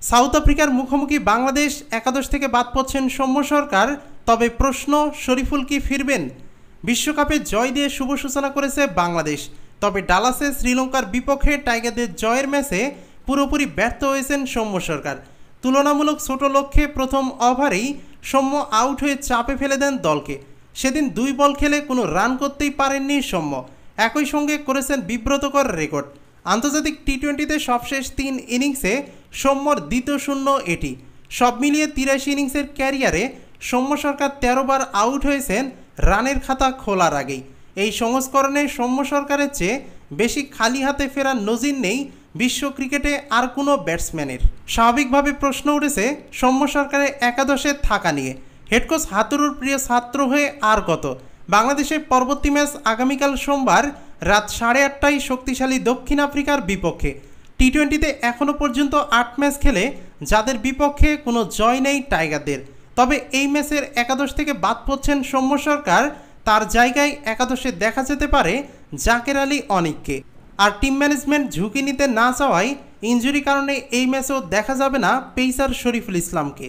South আফ্রিকার মুখোমুখি বাংলাদেশ একাদশ থেকে বাদ পড়ছেন সৌম্য সরকার। তবে প্রশ্ন, শরীফুল কি ফিরবেন? বিশ্বকাপে জয় দিয়ে শুভ সূচনা করেছে বাংলাদেশ। তবে ডালাসে শ্রীলঙ্কার বিপক্ষে টাইগারদের জয়ের ম্যাচে পুরোপুরি ব্যর্থ হয়েছেন সৌম্য সরকার। তুলনামূলক ছোট লক্ষ্যে প্রথম ওভারেই সৌম্য আউট হয়ে চাপে ফেলে দেন দলকে। সেদিন 2 বল খেলে কোনো রান করতেই পারেননি সৌম্য। একই সঙ্গে করেছেন বিব্রতকর রেকর্ড। আন্তর্জাতিক টি-20তে সবশেষ 3 ইনিংসে সৌম্যর দ্বিতীয় শূন্য এটি। সব মিলিয়ে 83 ইনিংসের ক্যারিয়ারে সৌম্য সরকার 13 বার আউট হয়েছেন রানের খাতা খোলার আগেই। এই সংস্করণে সৌম্য সরকারের চেয়ে বেশি খালি হাতে ফেরার নজির নেই বিশ্ব ক্রিকেটে আর কোনো ব্যাটসম্যানের। স্বাভাবিকভাবে প্রশ্ন উঠেছে সৌম্য সরকারের একাদশে থাকা নিয়ে। হেড কোচ হাতুড়ুর প্রিয় ছাত্র হয়ে আর কত। বাংলাদেশের পরবর্তী ম্যাচ আগামীকাল সোমবার রাত 8:30টায় শক্তিশালী দক্ষিণ আফ্রিকার বিপক্ষে। টি-20তে এখনও পর্যন্ত 8 ম্যাচ খেলে যাদের বিপক্ষে কোনো জয় নেই টাইগারদের। তবে এই ম্যাচের একাদশ থেকে বাদ পড়ছেন সৌম্য সরকার। তার জায়গায় একাদশে দেখা যেতে পারে জাকের আলী অনিককে। আর টিম ম্যানেজমেন্ট ঝুঁকি নিতে না চাওয়ায় ইনজুরি কারণে এই ম্যাচেও দেখা যাবে না পেসার শরীফুল ইসলামকে।